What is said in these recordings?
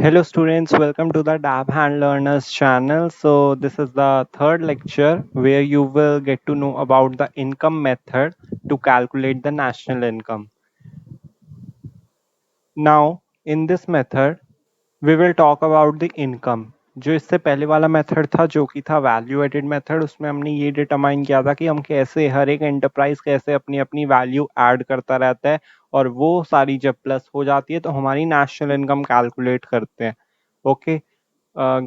Hello students, welcome to the Dab Hand Learners channel. So this is the third lecture where you will get to know about the income method to calculate the national income. Now in this method we will talk about the income. जो इससे पहले वाला method था जो कि था value added method, उसमें हमने ये डिटरमाइन किया था कि हम कैसे हर एक एंटरप्राइज कैसे अपनी अपनी वैल्यू ऐड करता रहता है और वो सारी जब प्लस हो जाती है तो हमारी नेशनल इनकम कैलकुलेट करते हैं. Okay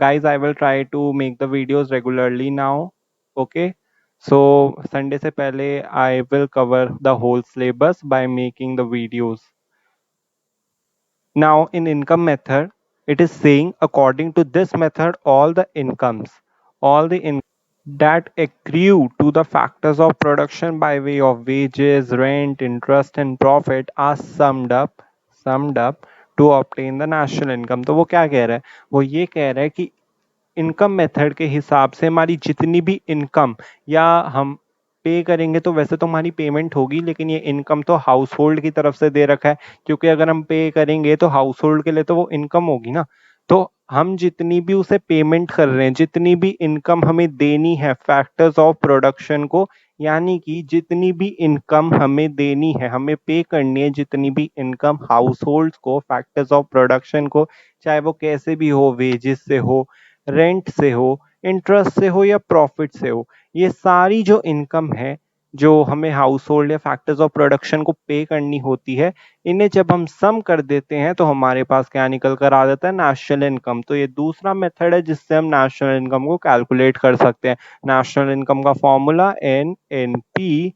guys, I will try to make the videos regularly now. Okay, so Sunday से पहले I will cover the whole syllabus by making the videos. Now in income method, it is saying according to this method, all the income that accrue to the factors of production by way of wages, rent, interest and profit are summed up to obtain the national income. तो वो क्या कह रहा है? वो ये कह रहा है कि इनकम मेथड के हिसाब से हमारी जितनी भी इनकम या हम पे करेंगे तो वैसे तो हमारी पेमेंट होगी, लेकिन ये इनकम तो हाउस होल्ड की तरफ से दे रखा है, क्योंकि अगर हम पे करेंगे तो हाउस होल्ड के लिए तो वो इनकम होगी ना. तो हम जितनी भी उसे पेमेंट कर रहे हैं, जितनी भी इनकम हमें देनी है फैक्टर्स ऑफ प्रोडक्शन को, यानी कि जितनी भी इनकम हमें देनी है, हमें पे करनी है जितनी भी इनकम हाउस होल्ड को फैक्टर्स ऑफ प्रोडक्शन को, चाहे वो कैसे भी हो, वेजेस से हो, रेंट से हो, इंटरेस्ट से हो या प्रॉफिट से हो, ये सारी जो इनकम है जो हमें हाउस होल्ड या फैक्टर्स ऑफ प्रोडक्शन को पे करनी होती है, इन्हें जब हम सम कर देते हैं तो हमारे पास क्या निकल कर आ जाता है? National income. तो ये दूसरा मेथड है जिससे हम नेशनल इनकम को कैलकुलेट कर सकते हैं. नेशनल इनकम का formula NNPFC.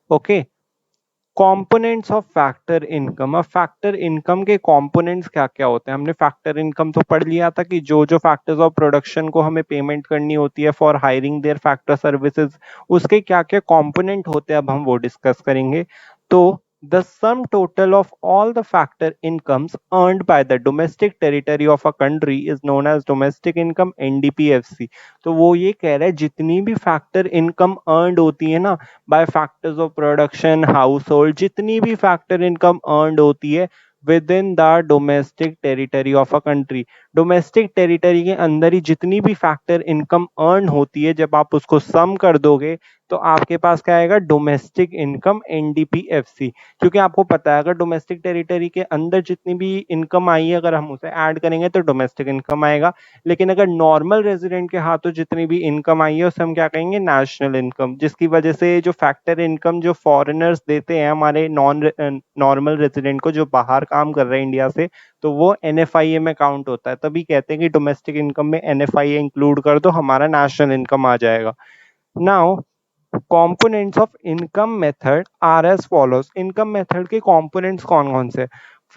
Okay, components of factor income. अब फैक्टर इनकम के कंपोनेंट्स क्या क्या होते हैं? हमने फैक्टर इनकम तो पढ़ लिया था कि जो जो फैक्टर्स ऑफ प्रोडक्शन को हमें पेमेंट करनी होती है for hiring their factor services, उसके क्या क्या कंपोनेंट होते हैं अब हम वो डिस्कस करेंगे. तो the sum total of all the factor incomes earned by the domestic territory of a country is known as domestic income, NDPFC. तो वो ये कह रहा है जितनी भी फैक्टर इनकम अर्नड होती है ना by factors of production, household, जितनी भी फैक्टर इनकम अर्नड होती है within the domestic territory of a country, domestic territory के अंदर ही जितनी भी फैक्टर इनकम अर्न होती है, जब आप उसको सम कर दोगे तो आपके पास क्या आएगा? Domestic income, NDPFC. क्योंकि आपको पता है अगर डोमेस्टिक टेरिटरी के अंदर जितनी भी इनकम आई है अगर हम उसे ऐड करेंगे तो डोमेस्टिक इनकम आएगा, लेकिन अगर नॉर्मल रेजिडेंट के हाथों जितनी भी इनकम आई है उसे हम क्या कहेंगे? National income. जिसकी वजह से जो फैक्टर इनकम जो फॉरेनर्स देते हैं हमारे नॉर्मल रेजिडेंट को, जो बाहर काम कर रहे हैं इंडिया से, तो वो NFIA में काउंट होता है. तभी कहते हैं कि डोमेस्टिक इनकम में NFIA इंक्लूड कर दो, हमारा नेशनल इनकम आ जाएगा. Now components of income method are as follows. income method के components कौन कौन से?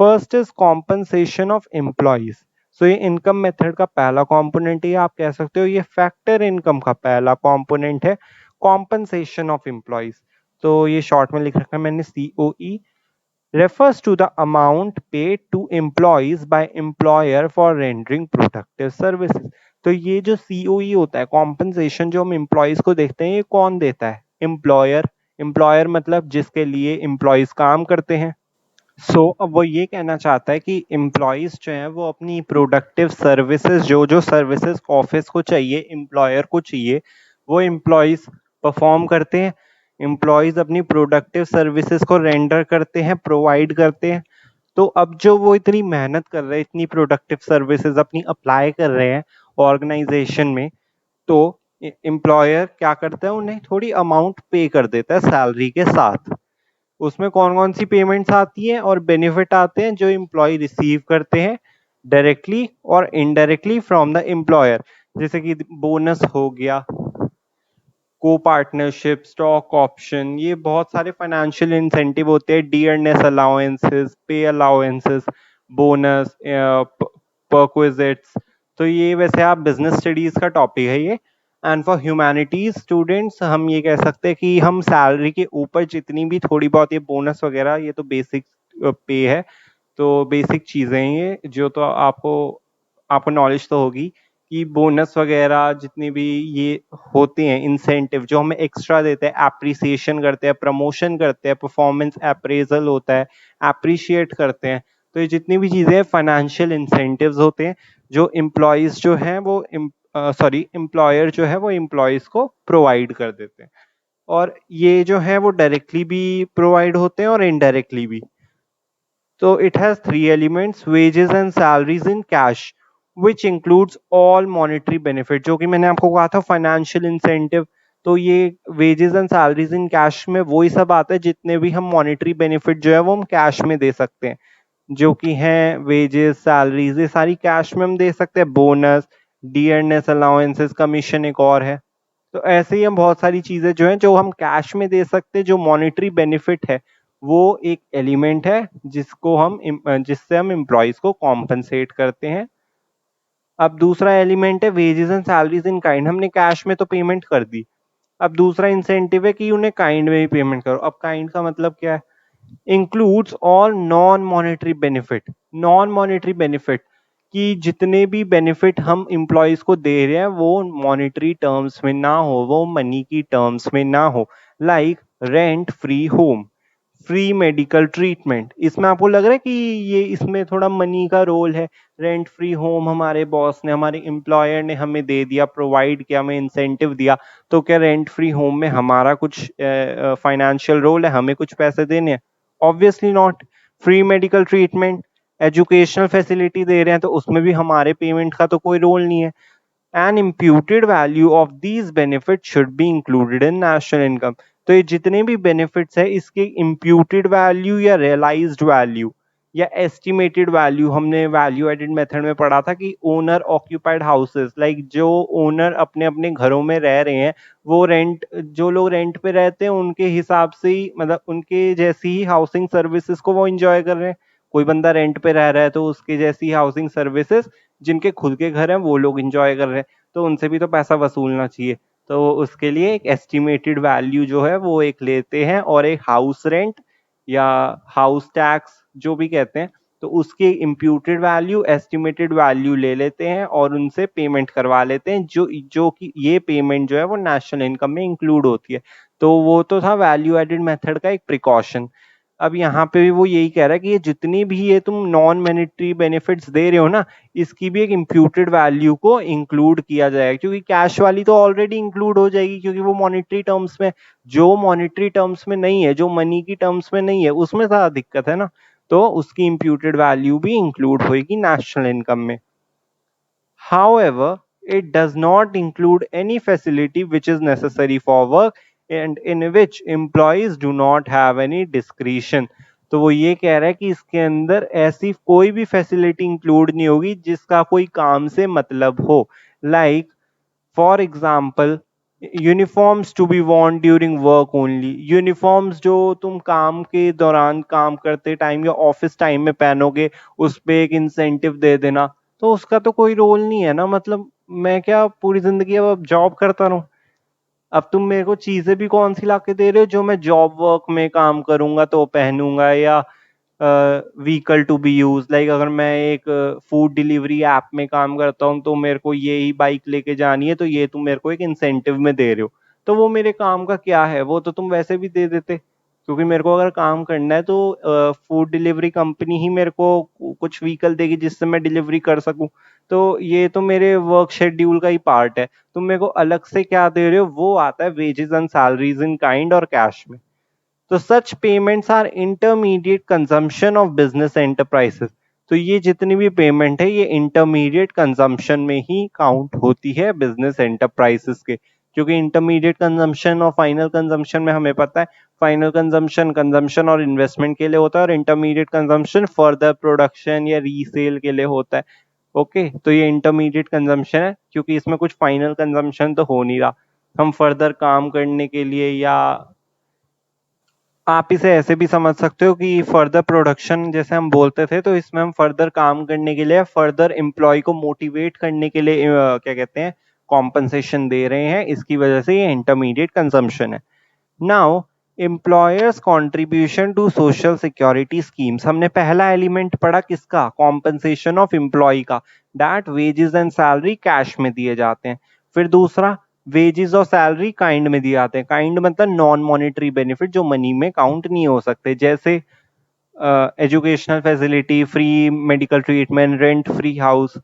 first is compensation of employees. so ये income method का पहला component है, आप कह सकते हो ये factor income का पहला component है, compensation of employees. तो ये short में लिख रखा है मैंने COE. refers to the amount paid to employees by employer for rendering productive services. तो ये जो COE होता है, कॉम्पनसेशन, जो हम एम्प्लॉयज को देखते हैं, ये कौन देता है? एम्प्लॉयर. एम्प्लॉयर मतलब जिसके लिए एम्प्लॉयज काम करते हैं. अब वो ये कहना चाहता है कि एम्प्लॉयज जो है वो अपनी प्रोडक्टिव सर्विसेज, जो जो सर्विसेज ऑफिस को चाहिए, एम्प्लॉयर को चाहिए, वो एम्प्लॉयज परफॉर्म करते हैं. एम्प्लॉयज अपनी प्रोडक्टिव सर्विसेज को रेंडर करते हैं, प्रोवाइड करते हैं. तो अब जो वो इतनी मेहनत कर रहे हैं, इतनी प्रोडक्टिव सर्विसेज अपनी अप्लाई कर रहे हैं ऑर्गेनाइजेशन में, तो एम्प्लॉयर क्या करता है? उन्हें थोड़ी अमाउंट पे कर देता है सैलरी के साथ. उसमें कौन कौन सी पेमेंट्स आती हैं और बेनिफिट आते हैं जो एम्प्लॉय रिसीव करते हैं डायरेक्टली और इनडायरेक्टली फ्रॉम द एम्प्लॉयर, जैसे कि बोनस हो गया, को पार्टनरशिप, स्टॉक ऑप्शन, ये बहुत सारे फाइनेंशियल इंसेंटिव होते हैं, डियरनेस अलाउंसेस, पे अलाउंसेस, बोनस, परक्विजिट्स. तो ये वैसे आप बिजनेस स्टडीज का टॉपिक है ये. एंड फॉर ह्यूमैनिटीज स्टूडेंट्स हम ये कह सकते हैं कि हम सैलरी के ऊपर जितनी भी थोड़ी बहुत ये बोनस वगैरह, ये तो बेसिक पे है, तो बेसिक चीज़ें हैं ये, जो तो आपको आपको नॉलेज तो होगी कि बोनस वगैरह जितनी भी ये होते हैं, इंसेंटिव जो हमें एक्स्ट्रा देते हैं, एप्रिसिएशन करते हैं, प्रमोशन करते हैं, परफॉर्मेंस अप्रेजल होता है, अप्रिशिएट करते हैं, तो ये जितनी भी चीजें हैं फाइनेंशियल इंसेंटिव्स होते हैं जो एम्प्लॉयज जो हैं वो एम्प्लॉयर जो है वो एम्प्लॉयज को प्रोवाइड कर देते हैं, और ये जो है वो डायरेक्टली भी प्रोवाइड होते हैं और इनडायरेक्टली भी। तो it has three elements: wages and salaries in cash, which includes all monetary benefit, जो कि मैंने आपको कहा था फाइनेंशियल इंसेंटिव। तो ये wages and salaries in cash में वही सब आता है जितने भी हम मॉनेटरी बेनिफिट जो है वो हम कैश में दे सकते हैं, जो कि हैं वेजेस, सैलरीज, ये सारी कैश में हम दे सकते हैं। बोनस, डियरनेस अलाउंसेस, कमीशन एक और है। तो ऐसे ही हम बहुत सारी चीजें जो हैं जो हम कैश में दे सकते हैं, जो मॉनेटरी बेनिफिट है वो एक एलिमेंट है जिससे हम एम्प्लॉयज को कॉम्पनसेट करते हैं। अब दूसरा एलिमेंट है wages and salaries in kind. हमने कैश में तो पेमेंट कर दी, अब दूसरा इंसेंटिव है कि उन्हें काइंड में भी पेमेंट करो। अब काइंड का मतलब क्या है? Includes all non monetary benefit. Non monetary benefit कि जितने भी बेनिफिट हम एम्प्लॉयज को दे रहे हैं वो मॉनेटरी टर्म्स में ना हो, वो मनी की टर्म्स में ना हो। Like rent free home, free medical treatment. इसमें आपको लग रहा है कि ये इसमें थोड़ा मनी का रोल है? रेंट फ्री होम हमारे बॉस ने, हमारे एम्प्लॉयर ने हमें दे दिया, प्रोवाइड किया, हमें इंसेंटिव दिया, तो क्या रेंट फ्री होम में हमारा कुछ फाइनेंशियल रोल है? हमें कुछ पैसे देने हैं? Obviously not. Free medical treatment, educational facility दे रहे हैं, तो उसमें भी हमारे पेमेंट का तो कोई रोल नहीं है। An imputed value of these benefits should be included in national income। तो ये जितने भी बेनिफिट्स है इसके imputed value या realized value या estimated value, हमने वैल्यू एडेड मेथड में पढ़ा था कि ओनर ऑक्यूपाइड हाउसेस, लाइक जो ओनर अपने अपने घरों में रह रहे हैं, वो रेंट, जो लोग रेंट पे रहते हैं उनके हिसाब से ही, मतलब उनके जैसी ही हाउसिंग सर्विसेज को वो इंजॉय कर रहे हैं। कोई बंदा रेंट पे रह रहा है तो उसके जैसी हाउसिंग सर्विसेज जिनके खुद के घर हैं वो लोग इंजॉय कर रहे हैं, तो उनसे भी तो पैसा वसूलना चाहिए। तो उसके लिए एक एस्टिमेटेड वैल्यू जो है वो एक लेते हैं, और एक हाउस रेंट या हाउस टैक्स जो भी कहते हैं, तो उसकी इम्प्यूटेड वैल्यू, एस्टिमेटेड वैल्यू ले लेते हैं और उनसे पेमेंट करवा लेते हैं, जो कि ये पेमेंट जो है वो नेशनल इनकम में इंक्लूड होती है। तो वो तो था वैल्यू एडेड मेथड का एक प्रिकॉशन। अब यहाँ पे भी वो यही कह रहा है कि ये जितनी भी ये तुम नॉन मॉनेटरी बेनिफिट्स दे रहे हो ना, इसकी भी एक इम्प्यूटेड वैल्यू को इंक्लूड किया जाएगा, क्योंकि कैश वाली तो ऑलरेडी इंक्लूड हो जाएगी क्योंकि वो मॉनेटरी टर्म्स में। जो मॉनेटरी टर्म्स में नहीं है, जो मनी की टर्म्स में नहीं है, उसमें ज्यादा दिक्कत है ना, तो उसकी इम्प्यूटेड वैल्यू भी इंक्लूड होगी नेशनल इनकम में। However, it does not include any facility which is necessary for work and in which employees do not have any discretion। तो वो ये कह रहा है कि इसके अंदर ऐसी कोई भी फैसिलिटी इंक्लूड नहीं होगी जिसका कोई काम से मतलब हो। Like for example, uniforms to be worn during work only. Uniforms जो तुम काम के दौरान, काम करते टाइम या ऑफिस टाइम में पहनोगे, उस पे एक इंसेंटिव दे देना, तो उसका तो कोई रोल नहीं है ना। मतलब मैं क्या पूरी जिंदगी अब जॉब करता रहूं? अब तुम मेरे को चीजें भी कौन सी लाके दे रहे हो जो मैं जॉब वर्क में काम करूंगा तो पहनूंगा, या vehicle to be use, like अगर मैं एक फूड डिलीवरी ऐप में काम करता हूँ तो मेरे को ये ही बाइक लेके जानी है, तो ये तुम मेरे को एक इंसेंटिव में दे रहे हो, तो वो मेरे काम का क्या है? वो तो तुम वैसे भी दे देते, क्योंकि मेरे को अगर काम करना है तो फूड डिलीवरी कंपनी ही मेरे को कुछ व्हीकल देगी जिससे मैं डिलीवरी कर सकूं। तो ये तो मेरे वर्क शेड्यूल का ही पार्ट है। तुम मेरे को अलग से क्या दे रहे हो? वो आता है wages and salaries in kind और कैश में। तो such payments are intermediate consumption of business enterprises. तो ये जितनी भी पेमेंट है ये इंटरमीडिएट कंजम्पशन में ही काउंट होती है बिजनेस एंटरप्राइजेस के, क्योंकि इंटरमीडिएट कंजम्पशन और फाइनल कंजम्पशन में हमें पता है, फाइनल कंजम्पशन कंजम्पशन और इन्वेस्टमेंट के लिए होता है, और इंटरमीडिएट कंजम्पशन फर्दर प्रोडक्शन या रीसेल के लिए होता है। ओके, तो ये इंटरमीडिएट कंजम्पशन है क्योंकि इसमें कुछ फाइनल कंजम्पशन तो हो नहीं रहा। हम फर्दर काम करने के लिए, या आप इसे ऐसे भी समझ सकते हो कि फर्दर प्रोडक्शन जैसे हम बोलते थे, तो इसमें हम फर्दर काम करने के लिए, फर्दर एम्प्लॉय को मोटिवेट करने के लिए क्या कहते हैं, कॉम्पनसेशन दे रहे हैं, इसकी वजह से ये इंटरमीडिएट कंजम्पशन है। Now, employers contribution to social security schemes. हमने पहला एलिमेंट पढ़ा किसका? कॉम्पनसेशन ऑफ एम्प्लॉय का, that wages and salary cash में दिए जाते हैं। फिर दूसरा, वेजेस और सैलरी काइंड में दिए जाते हैं। काइंड मतलब नॉन मॉनेटरी बेनिफिट जो मनी में काउंट नहीं हो सकते, जैसे educational facility, free medical treatment, rent free house,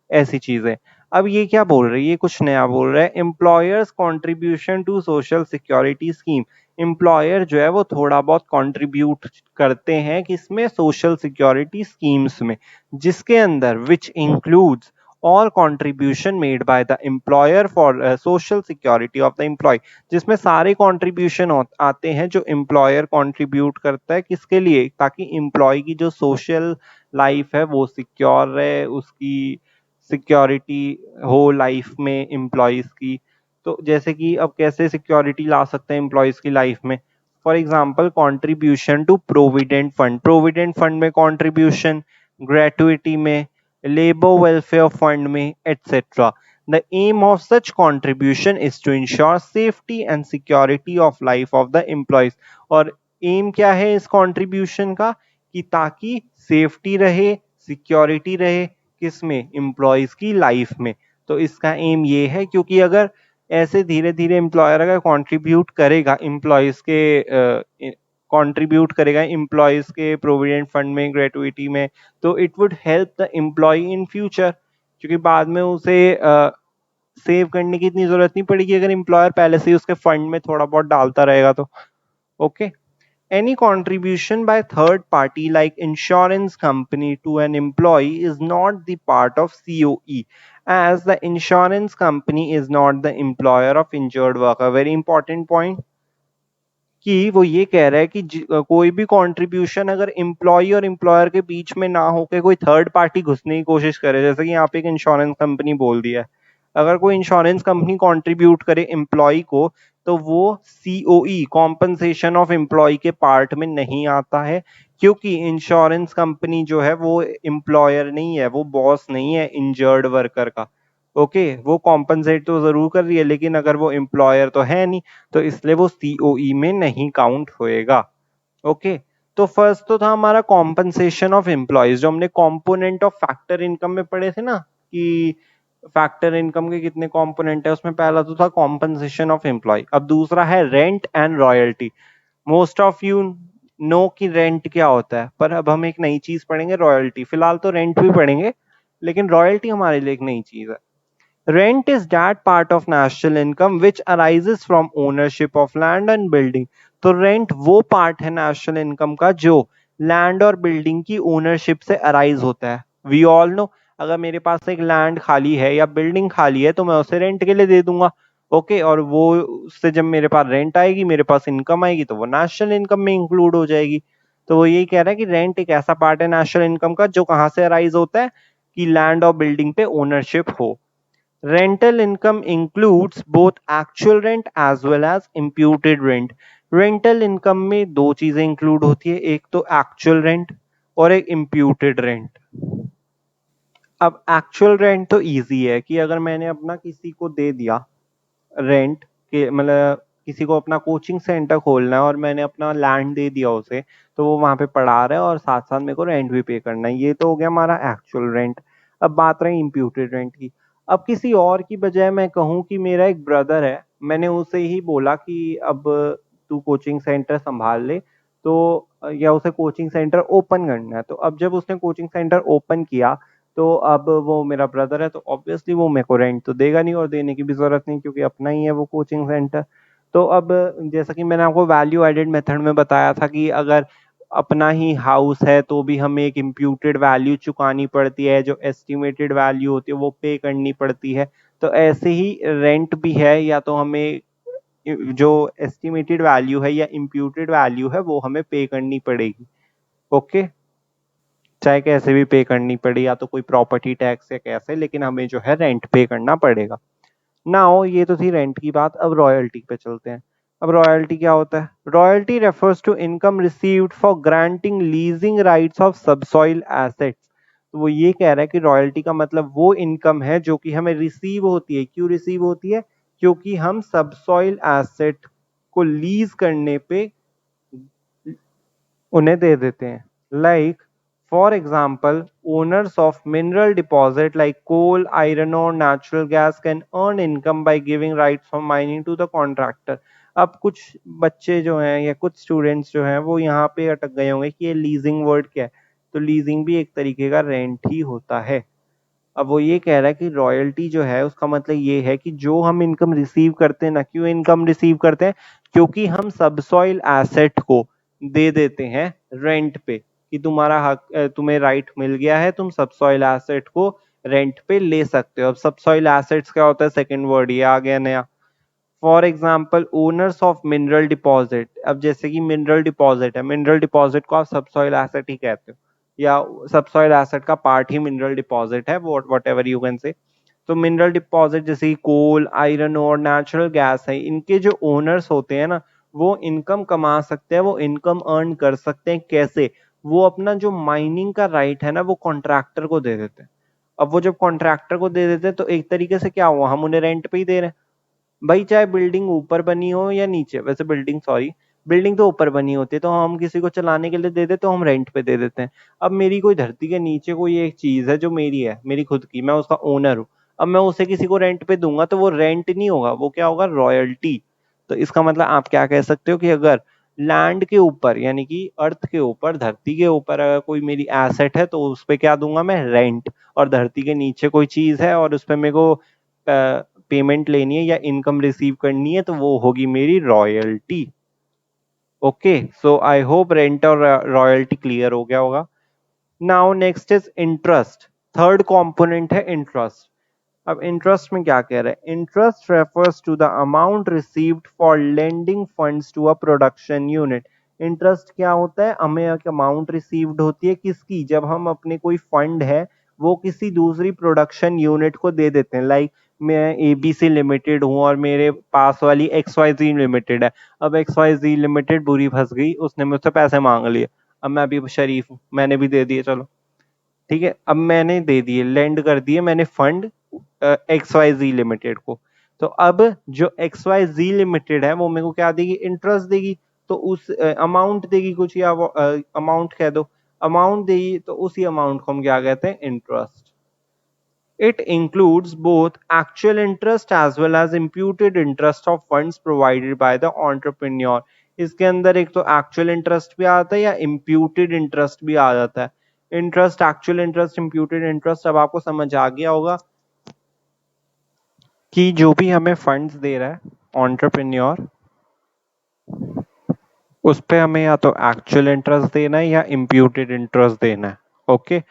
ऐसी चीजें। अब ये क्या बोल रही है, ये कुछ नया बोल रहा है, employers contribution to social security scheme. Employer जो है वो थोड़ा बहुत कंट्रीब्यूट करते हैं किसमें, सोशल सिक्योरिटी स्कीम्स में, जिसके अंदर which includes all contribution made by the employer for social security of the employee, जिसमें सारे कंट्रीब्यूशन आते हैं जो एम्प्लॉयर कंट्रीब्यूट करता है किसके लिए, ताकि एम्प्लॉय की जो सोशल लाइफ है वो सिक्योर रहे, उसकी सिक्योरिटी हो लाइफ में एम्प्लॉयज की। तो जैसे कि अब कैसे सिक्योरिटी ला सकते हैं एम्प्लॉयज की लाइफ में, for example contribution to provident fund, provident fund में कॉन्ट्रीब्यूशन, ग्रेटुइटी में, labor welfare fund में, etc. The aim of such contribution is to ensure safety and security of life of the employees. और M क्या है इस contribution का, कि ताकि सेफ्टी रहे, सिक्योरिटी रहे किसमें, एम्प्लॉयज की लाइफ में। तो इसका एम ये है, क्योंकि अगर ऐसे धीरे धीरे एम्प्लॉयर अगर कंट्रीब्यूट करेगा एम्प्लॉयज के कंट्रीब्यूट करेगा एम्प्लॉयज के प्रोविडेंट फंड में, ग्रेटुइटी में, तो it would help the employee in future, क्योंकि बाद में उसे सेव करने की इतनी जरूरत नहीं पड़ेगी अगर एम्प्लॉयर पहले से ही उसके फंड में थोड़ा बहुत डालता रहेगा तो। Okay, any contribution by third party like insurance company to an employee is not the part of COE, as the insurance company is not the employer of injured worker. Very important point, कि वो ये कह रहा है कि कोई भी contribution अगर एम्प्लॉय और एम्प्लॉयर के बीच में ना होकर कोई थर्ड पार्टी घुसने की कोशिश करे, जैसे कि यहाँ पे एक इंश्योरेंस कंपनी बोल दिया है, अगर कोई इंश्योरेंस कंपनी कंट्रीब्यूट करे एम्प्लॉय को, तो वो सीओई, कॉम्पनसेशन ऑफ एम्प्लॉय के पार्ट में नहीं आता है, क्योंकि इंश्योरेंस कंपनी जो है वो एम्प्लॉयर नहीं है, वो बॉस नहीं है इंजर्ड वर्कर का। ओके, वो कॉम्पनसेट तो जरूर कर रही है, लेकिन अगर वो एम्प्लॉयर तो है नहीं, तो इसलिए वो सीओई में नहीं काउंट होएगा। ओके, तो फर्स्ट तो था हमारा कॉम्पनसेशन ऑफ एम्प्लॉयज, जो हमने कंपोनेंट ऑफ फैक्टर इनकम में पढ़े थे ना, कि फैक्टर इनकम के कितने कंपोनेंट है, उसमें पहला तो था कॉम्पनसेशन ऑफ एम्प्लॉय। अब दूसरा है rent and royalty. Most of you know कि रेंट क्या होता है, पर अब हम एक नई चीज पढ़ेंगे, रॉयल्टी। फिलहाल तो रेंट भी पढ़ेंगे, लेकिन रॉयल्टी हमारे लिए एक नई चीज है। Rent is that part of national income which arises from ownership of land and building. तो रेंट वो पार्ट है नेशनल इनकम का जो लैंड और बिल्डिंग की ओनरशिप से अराइज होता है। वी ऑल नो, अगर मेरे पास एक लैंड खाली है या बिल्डिंग खाली है तो मैं उसे रेंट के लिए दे दूंगा। ओके, और वो उससे जब मेरे पास रेंट आएगी, मेरे पास इनकम आएगी, तो वो नेशनल इनकम में इंक्लूड हो जाएगी। तो वो यही कह रहा है कि रेंट एक ऐसा पार्ट है नेशनल इनकम का जो कहाँ से अराइज होता है, कि लैंड और बिल्डिंग पे ओनरशिप हो। Rental income includes both actual rent as well as imputed rent. Rental income में दो चीजें इंक्लूड होती है, एक तो एक्चुअल रेंट और एक इम्प्यूटेड रेंट। अब एक्चुअल रेंट तो इजी है, कि अगर मैंने अपना किसी को दे दिया रेंट के, मतलब किसी को अपना कोचिंग सेंटर खोलना है और मैंने अपना लैंड दे दिया उसे, तो वो वहां पे पढ़ा रहा है और साथ साथ मेरे को रेंट भी पे करना है, ये तो हो गया हमारा एक्चुअल रेंट। अब बात रही इम्प्यूटेड रेंट की। अब किसी और की बजाय मैं कहूँ कि मेरा एक ब्रदर है, मैंने उसे ही बोला कि अब तू कोचिंग सेंटर संभाल ले, तो या उसे कोचिंग सेंटर ओपन करना है। तो अब जब उसने कोचिंग सेंटर ओपन किया, तो अब वो मेरा ब्रदर है, तो ऑब्वियसली वो मेरे को रेंट तो देगा नहीं, और देने की भी जरूरत नहीं, क्योंकि अपना ही है वो कोचिंग सेंटर। तो अब जैसा कि मैंने आपको वैल्यू एडेड मेथड में बताया था कि अगर अपना ही हाउस है तो भी हमें एक इम्प्यूटेड वैल्यू चुकानी पड़ती है, जो एस्टिमेटेड वैल्यू होती है वो पे करनी पड़ती है। तो ऐसे ही रेंट भी है, या तो हमें जो एस्टिमेटेड वैल्यू है या इम्प्यूटेड वैल्यू है वो हमें पे करनी पड़ेगी। ओके, चाहे कैसे भी पे करनी पड़े, या तो कोई प्रॉपर्टी टैक्स या कैसे, लेकिन हमें जो है रेंट पे करना पड़ेगा। नाउ ये तो थी रेंट की बात, अब रॉयल्टी पे चलते हैं। अब रॉयल्टी क्या होता है? Royalty refers to income received for granting leasing rights of subsoil assets. तो वो ये कह रहा है कि रॉयल्टी का मतलब वो इनकम है जो कि हमें रिसीव होती है। क्यों रिसीव होती है? क्योंकि हम सबसॉइल एसेट को लीज करने पे उन्हें दे देते हैं। Like for example, owners of mineral deposit like coal, iron और natural gas can earn income by giving rights of mining to the contractor. अब कुछ बच्चे जो हैं या कुछ स्टूडेंट्स जो हैं वो यहाँ पे अटक गए होंगे कि ये लीजिंग वर्ड क्या है, तो लीजिंग भी एक तरीके का रेंट ही होता है। अब वो ये कह रहा है कि रॉयल्टी जो है उसका मतलब ये है कि जो हम इनकम रिसीव करते हैं ना, क्यों इनकम रिसीव करते हैं, क्योंकि हम सबसॉइल एसेट को दे देते हैं रेंट पे कि तुम्हारा हक, तुम्हें राइट मिल गया है, तुम सबसॉइल एसेट को रेंट पे ले सकते हो। अब सबसॉइल एसेट्स क्या होता है, सेकंड वर्ड ये आ गया नया। For example owners of mineral deposit, अब जैसे कि मिनरल डिपॉजिट है, मिनरल डिपॉजिट को आप सबसॉइल एसेट ही कहते हो या सबसॉइल एसेट का पार्ट ही मिनरल डिपॉजिट है, what ever you can say. तो मिनरल डिपॉजिट जैसे कि कोल, आयरन और नेचुरल गैस है, इनके जो ओनर्स होते हैं ना वो इनकम कमा सकते हैं, वो इनकम अर्न कर सकते हैं। कैसे? वो अपना जो माइनिंग का राइट है ना वो कॉन्ट्रैक्टर को दे देते हैं। अब वो जब कॉन्ट्रैक्टर को दे देते हैं तो एक तरीके से क्या हुआ, हम उन्हें रेंट पे ही दे रहे हैं भाई, चाहे बिल्डिंग ऊपर बनी हो या नीचे। वैसे बिल्डिंग, सॉरी, बिल्डिंग तो ऊपर बनी होती है तो हम किसी को चलाने के लिए दे देते तो हम रेंट पे दे देते हैं। अब मेरी कोई धरती के नीचे कोई एक चीज है जो मेरी है, मेरी खुद की, मैं उसका ओनर हूँ। अब मैं उसे किसी को रेंट पे दूंगा तो वो रेंट नहीं होगा, वो क्या होगा, रॉयल्टी। तो इसका मतलब आप क्या कह सकते हो कि अगर लैंड के ऊपर यानी कि अर्थ के ऊपर, धरती के ऊपर अगर कोई मेरी एसेट है तो उस पे क्या दूंगा मैं, रेंट। और धरती के नीचे कोई चीज है और उस पे मेरे को पेमेंट लेनी है या इनकम रिसीव करनी है तो वो होगी मेरी royalty. Okay, so I hope rent और रॉयल्टी क्लियर हो गया होगा। Now next is interest. Third component है इंटरेस्ट। अब इंटरेस्ट में क्या कह रहे हैं, interest refers to the amount received for lending funds to a production unit. Interest क्या होता है, हमें एक अमाउंट रिसीव्ड होती है किसकी, जब हम अपने कोई फंड है वो किसी दूसरी प्रोडक्शन यूनिट को दे देते हैं। लाइक मैं एबीसी लिमिटेड हूँ और मेरे पास वाली एक्स वाई जी लिमिटेड है। अब एक्स वाई जी लिमिटेड बुरी फंस गई, उसने मुझसे पैसे मांग लिए। अब मैं अभी शरीफ हूँ, मैंने भी दे दिए, चलो ठीक है, अब मैंने दे दिए, लेंड कर दिए मैंने फंड एक्स वाई जी लिमिटेड को। तो अब जो एक्स वाई जी लिमिटेड है वो मेरे को क्या देगी, इंटरेस्ट देगी। तो उस अमाउंट देगी कुछ, या अमाउंट कह दो, अमाउंट देगी, तो उसी अमाउंट को हम क्या कहते हैं, interest. It includes both actual interest as well as imputed interest of funds provided by the entrepreneur. इसके अंदर एक तो एक्चुअल इंटरेस्ट भी आता है या इम्प्यूटेड इंटरेस्ट भी आ जाता है। Interest, actual interest, imputed interest, अब आपको समझ आ गया होगा कि जो भी हमें फंड्स दे रहा है एंटरप्रेन्योर, उस पे हमें या तो एक्चुअल इंटरेस्ट देना है या इम्प्यूटेड इंटरेस्ट देना है। ओके,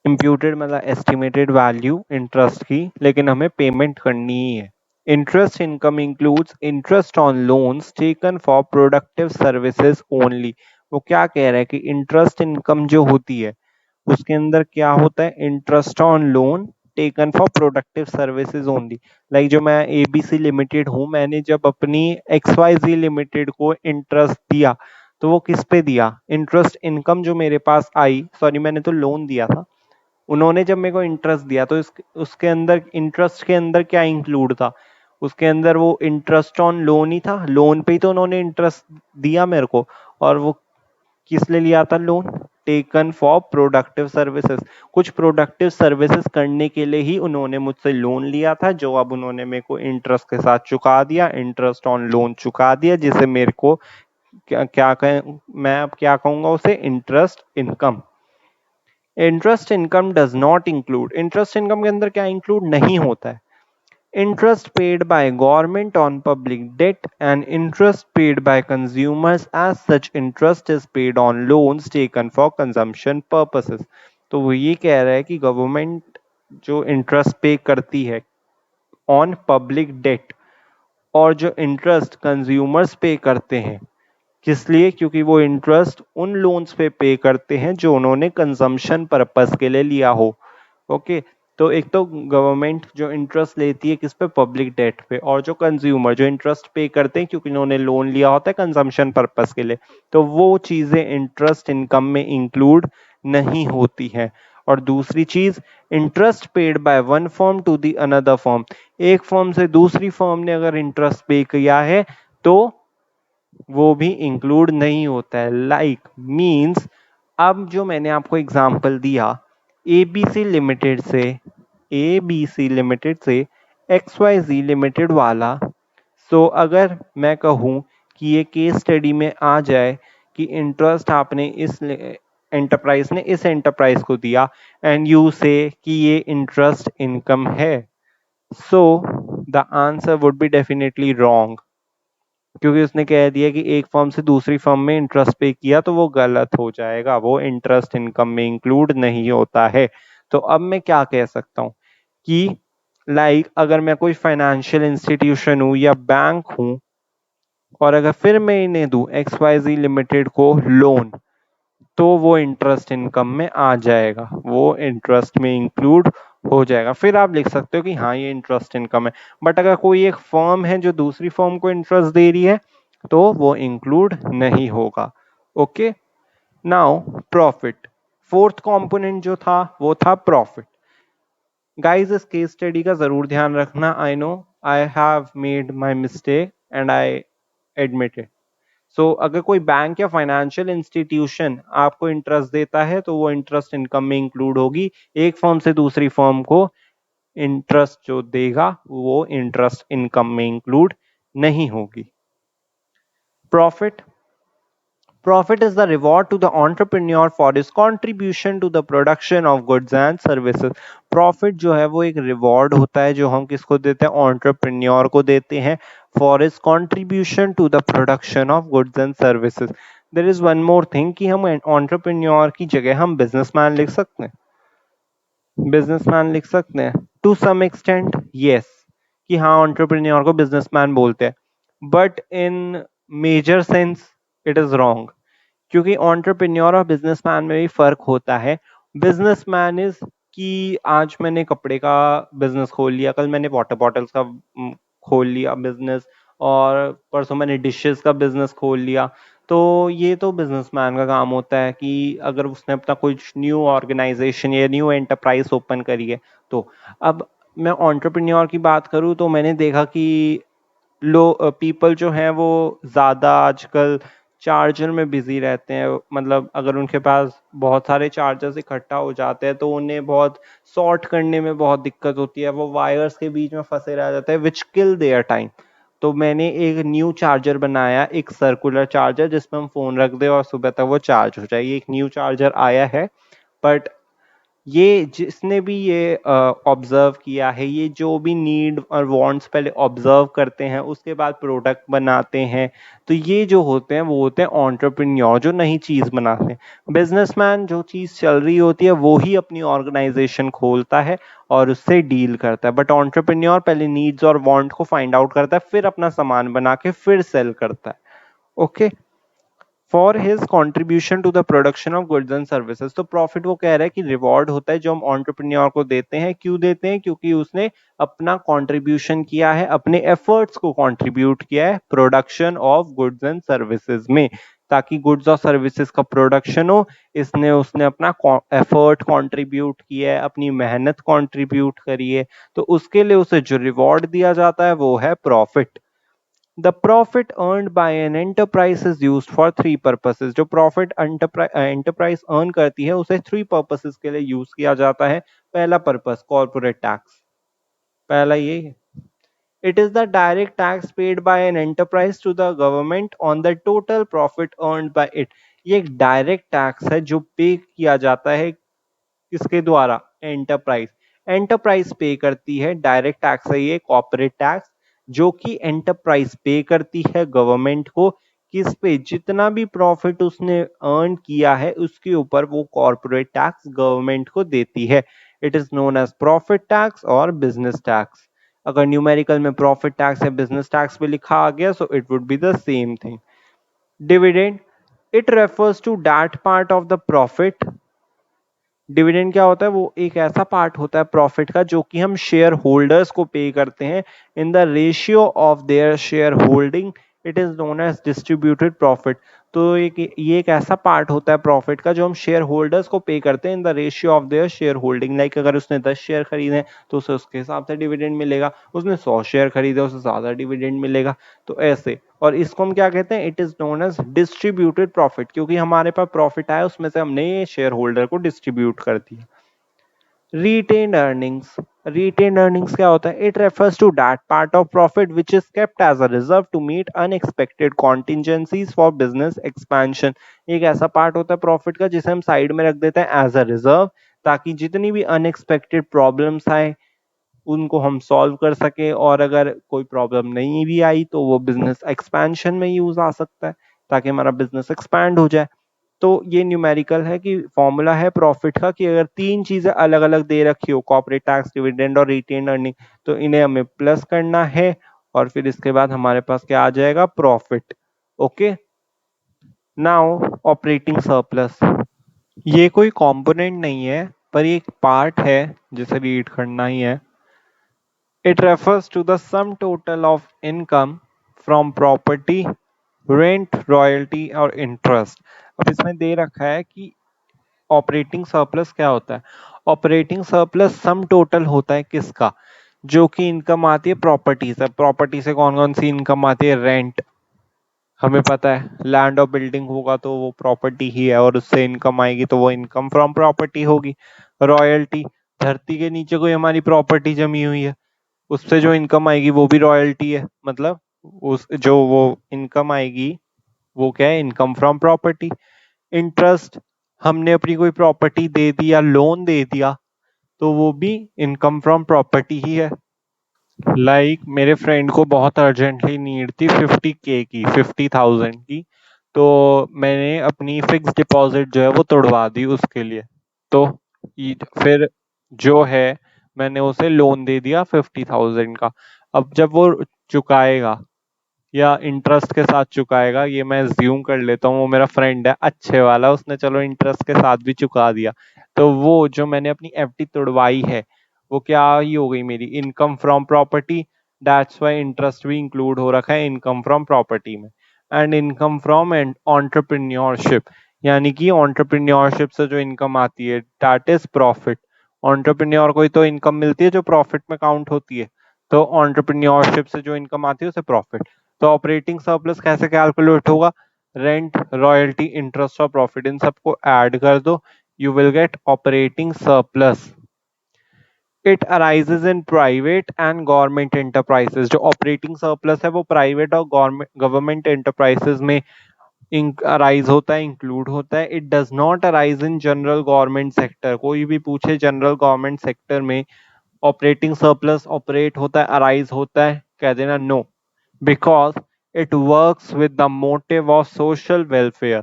इम्प्यूटेड मतलब एस्टिमेटेड वैल्यू इंटरेस्ट की, लेकिन हमें पेमेंट करनी ही है। Interest income includes interest on loans taken for productive services only. वो क्या कह रहा है कि इंटरेस्ट इनकम जो होती है उसके अंदर क्या होता है, interest on loan taken for productive services only. Like जो मैं एबीसी लिमिटेड हूँ, मैंने जब अपनी एक्स वाई जी लिमिटेड को इंटरेस्ट दिया तो वो किस पे दिया, इंटरेस्ट इनकम जो मेरे पास आई, सॉरी मैंने तो लोन दिया था, उन्होंने जब मेरे को इंटरेस्ट दिया तो उसके अंदर, इंटरेस्ट के अंदर क्या इंक्लूड था, उसके अंदर वो इंटरेस्ट ऑन लोन ही था, लोन पे ही तो उन्होंने इंटरेस्ट दिया मेरे को। और वो किस लिए लिया था loan, taken for productive services, कुछ प्रोडक्टिव सर्विसेज करने के लिए ही उन्होंने मुझसे लोन लिया था, जो अब उन्होंने मेरे को इंटरेस्ट के साथ चुका दिया, इंटरेस्ट ऑन लोन चुका दिया, जिसे मेरे को क्या क्या कहें, मैं अब क्या कहूंगा उसे, interest income. Interest income does not include, interest income के अंदर क्या इंक्लूड नहीं होता है, interest paid by government on public debt and interest paid by consumers, as such interest is paid on loans taken for consumption purposes। तो वो ये कह रहा है कि गवर्नमेंट जो इंटरेस्ट पे करती है ऑन पब्लिक डेट, और जो इंटरेस्ट कंज्यूमर्स पे करते हैं, किस लिए, क्योंकि वो इंटरेस्ट उन लोन्स पे करते हैं जो उन्होंने कंजम्पशन पर्पस के लिए लिया हो। ओके, तो एक तो गवर्नमेंट जो इंटरेस्ट लेती है किस पे, पब्लिक डेट पे, और जो कंज्यूमर जो इंटरेस्ट पे करते हैं क्योंकि उन्होंने लोन लिया होता है कंजम्पशन पर्पस के लिए, तो वो चीजें इंटरेस्ट इनकम में इंक्लूड नहीं होती हैं। और दूसरी चीज, interest paid by one firm to the another firm, एक फर्म से दूसरी फर्म ने अगर इंटरेस्ट पे किया है तो वो भी इंक्लूड नहीं होता है। लाइक मींस, अब जो मैंने आपको एग्जांपल दिया, एबीसी लिमिटेड से एबीसी लिमिटेड से एक्स वाई जी लिमिटेड वाला अगर मैं कहूँ कि ये केस स्टडी में आ जाए कि इंटरेस्ट आपने इस एंटरप्राइज ने इस एंटरप्राइज को दिया एंड यू से कि ये इंटरेस्ट इनकम है, so the answer would be definitely wrong, क्योंकि उसने कह दिया कि एक फर्म से दूसरी फर्म में इंटरेस्ट पे किया तो वो गलत हो जाएगा, वो इंटरेस्ट इनकम में इंक्लूड नहीं होता है। तो अब मैं क्या कह सकता हूँ कि अगर मैं कोई फाइनेंशियल इंस्टीट्यूशन हूँ या बैंक हूँ और अगर फिर मैं इन्हें दूं XYZ लिमिटेड को लोन, तो वो इंटरेस्ट इनकम में आ जाएगा, वो इंटरेस्ट में इंक्लूड हो जाएगा। फिर आप लिख सकते हो कि हाँ ये इंटरेस्ट इनकम है। बट अगर कोई एक फर्म है जो दूसरी फर्म को इंटरेस्ट दे रही है तो वो इंक्लूड नहीं होगा। Okay, now profit, fourth component जो था वो था प्रॉफिट। गाइस इस केस स्टडी का जरूर ध्यान रखना। I know I have made my mistake and I admit it. अगर कोई बैंक या फाइनेंशियल इंस्टीट्यूशन आपको इंटरेस्ट देता है तो वो इंटरेस्ट इनकम में इंक्लूड होगी। एक फर्म से दूसरी फर्म को इंटरेस्ट जो देगा वो इंटरेस्ट इनकम में इंक्लूड नहीं होगी। Profit, profit is the reward to the entrepreneur for his contribution to the production of goods and services। profit जो है वो एक रिवॉर्ड होता है जो हम किसको देते हैं, entrepreneur को देते हैं, for his contribution to the production of goods and services। there is one more thing कि हम entrepreneur की जगह हम businessman लिख सकते हैं, बिजनेसमैन लिख सकते हैं टू सम एक्सटेंट, यस, कि हाँ एंटरप्रेन्योर को बिजनेसमैन बोलते हैं, but in major sense it is wrong, क्योंकि एंटरप्रेन्योर और बिजनेसमैन में भी फर्क होता है। बिजनेसमैन इज कि आज मैंने कपड़े का बिजनेस खोल लिया, कल मैंने वाटर बॉटल्स का खोल लिया बिजनेस, और परसों मैंने डिशेस का बिजनेस खोल लिया। तो ये तो बिजनेसमैन का काम होता है कि अगर उसने अपना कुछ न्यू ऑर्गेनाइजेशन या न्यू एंटरप्राइज ओपन करी है तो। अब मैं एंटरप्रेन्योर की बात करूँ तो मैंने देखा कि पीपल जो हैं वो ज़्यादा आजकल चार्जर में बिजी रहते हैं। मतलब अगर उनके पास बहुत सारे चार्जर्स इकट्ठा हो जाते हैं तो उन्हें बहुत सॉर्ट करने में बहुत दिक्कत होती है, वो वायर्स के बीच में फंसे रह जाते हैं विच किल देयर टाइम। तो मैंने एक न्यू चार्जर बनाया, एक सर्कुलर चार्जर जिसमें हम फोन रख दे और सुबह तक वो चार्ज हो जाए। ये एक न्यू चार्जर आया है, बट ये जिसने भी ये ऑब्जर्व किया है, ये जो भी नीड और वांट्स पहले ऑब्जर्व करते हैं उसके बाद प्रोडक्ट बनाते हैं, तो ये जो होते हैं वो होते हैं एंटरप्रेन्योर जो नई चीज बनाते हैं। बिजनेसमैन जो चीज चल रही होती है वो ही अपनी ऑर्गेनाइजेशन खोलता है और उससे डील करता है, बट एंटरप्रेन्योर पहले नीड्स और वांट को फाइंड आउट करता है, फिर अपना सामान बना के फिर सेल करता है। Okay, for his contribution to the production of goods and services. तो प्रॉफिट वो कह रहा है कि रिवॉर्ड होता है जो हम एंटरप्रेन्योर को देते हैं। क्यों देते हैं? क्योंकि उसने अपना कंट्रीब्यूशन किया है, अपने एफर्ट्स को कंट्रीब्यूट किया है production of goods and services में, ताकि गुड्स और सर्विसेज का प्रोडक्शन हो। इसने उसने अपना एफर्ट कंट्रीब्यूट किया है, अपनी मेहनत कंट्रीब्यूट करी है, तो उसके लिए उसे जो रिवॉर्ड दिया जाता है वो है profit. The profit earned by an enterprise is used for three purposes। जो profit enterprise earn करती है उसे three purposes के लिए यूज किया जाता है। पहला पर्पस कॉर्पोरेट टैक्स, पहला ये है। It is the direct tax paid by an enterprise to the government on the total profit earned by it। ये एक डायरेक्ट टैक्स है जो पे किया जाता है किसके द्वारा, एंटरप्राइज। एंटरप्राइज पे करती है, डायरेक्ट टैक्स है ये कॉर्पोरेट टैक्स, जो कि एंटरप्राइज पे करती है गवर्नमेंट को। किस पे? जितना भी प्रॉफिट उसने अर्न किया है उसके ऊपर वो कॉर्पोरेट टैक्स गवर्नमेंट को देती है। It is known as profit tax और बिजनेस टैक्स। अगर न्यूमेरिकल में प्रॉफिट टैक्स या बिजनेस टैक्स पे लिखा आ गया so it would be the same thing. Dividend, it refers to that part of the profit. Dividend क्या होता है? वो एक ऐसा पार्ट होता है प्रॉफिट का जो कि हम शेयर होल्डर्स को पे करते हैं in the ratio of their share holding. It is known as distributed profit. तो ये एक ऐसा पार्ट होता है प्रॉफिट का जो हम शेयर होल्डर्स को पे करते हैं in the ratio of their share holding. Like अगर उसने 10 शेयर खरीदे तो उसे उसके हिसाब से डिविडेंड मिलेगा, उसने 100 शेयर खरीदे उसे ज्यादा डिविडेंड मिलेगा। तो ऐसे, और इसको हम क्या कहते हैं? It is known as distributed profit, क्योंकि हमारे पास प्रॉफिट आया उसमें से हमने शेयर होल्डर को डिस्ट्रीब्यूट कर दिया। रिटेन अर्निंग्स क्या होता है? It refers to that part of profit which is kept as a reserve to meet unexpected contingencies for business expansion. एक ऐसा पार्ट होता है प्रॉफिट का जिसे हम साइड में रख देते हैं एज अ रिजर्व, ताकि जितनी भी अनएक्सपेक्टेड प्रॉब्लम्स आए उनको हम सॉल्व कर सके, और अगर कोई प्रॉब्लम नहीं भी आई तो वो बिजनेस एक्सपेंशन में यूज आ सकता है, ताकि हमारा बिजनेस एक्सपैंड हो जाए। तो ये न्यूमेरिकल है कि फॉर्मूला है प्रॉफिट का कि अगर तीन चीजें अलग अलग दे रखी हो, कॉर्पोरेट टैक्स, डिविडेंड और रिटेन अर्निंग, तो इन्हें हमें प्लस करना है और फिर इसके बाद हमारे पास क्या आ जाएगा? Profit. Okay, now operating surplus. ये कोई कंपोनेंट नहीं है पर ये एक पार्ट है जिसे रीड करना ही है। It refers to the sum total of income from property, rent, royalty और इंटरेस्ट। अब इसमें दे रखा है कि ऑपरेटिंग सरप्लस क्या होता है। ऑपरेटिंग सरप्लस सम टोटल होता है किसका? जो कि इनकम आती है प्रॉपर्टी से। प्रॉपर्टी से कौन कौन सी इनकम आती है? रेंट, हमें पता है लैंड और बिल्डिंग होगा तो वो प्रॉपर्टी ही है और उससे इनकम आएगी तो वो इनकम फ्रॉम प्रॉपर्टी होगी। रॉयल्टी, धरती के नीचे कोई हमारी प्रॉपर्टी जमी हुई है, उससे जो इनकम आएगी वो भी रॉयल्टी है, मतलब उस जो वो इनकम आएगी वो क्या है? Income from property. इंटरेस्ट, हमने अपनी कोई प्रॉपर्टी दे दी या लोन दे दिया तो वो भी इनकम फ्रॉम प्रॉपर्टी ही है। मेरे फ्रेंड को बहुत अर्जेंटली नीड थी 50K की, 50,000 की, तो मैंने अपनी फिक्स डिपॉजिट जो है वो तोड़वा दी उसके लिए। तो फिर जो है मैंने उसे लोन दे दिया 50,000 का। अब जब वो चुकाएगा या इंटरेस्ट के साथ चुकाएगा, ये मैं ज्यूम कर लेता हूँ वो मेरा फ्रेंड है अच्छे वाला, उसने चलो इंटरेस्ट के साथ भी चुका दिया, तो वो जो मैंने अपनी एफडी तुड़वाई है वो क्या ही हो गई? मेरी income from property. That's why interest भी इंक्लूड हो रखा है इनकम फ्रॉम प्रॉपर्टी में। एंड इनकम फ्रॉम एंटरप्रेन्योरशिप, यानी कि एंटरप्रेन्योरशिप से जो इनकम आती है दैट इज प्रॉफिट। एंटरप्रेन्योर को ही तो इनकम मिलती है जो प्रॉफिट में काउंट होती है, तो एंटरप्रेन्योरशिप से जो इनकम आती है उसे प्रॉफिट। तो ऑपरेटिंग सरप्लस कैसे कैलकुलेट होगा? रेंट, रॉयल्टी, इंटरेस्ट और प्रॉफिट, इन सबको ऐड कर दो, you will get operating surplus. It arises in private and government enterprises. जो ऑपरेटिंग सरप्लस है वो प्राइवेट और गवर्नमेंट एंटरप्राइजेस में अराइज होता है, इंक्लूड होता है। It does not arise in general government sector. कोई भी पूछे जनरल गवर्नमेंट सेक्टर में ऑपरेटिंग सरप्लस ऑपरेट होता है, अराइज होता है, कह देना no, because it works with the motive of social welfare,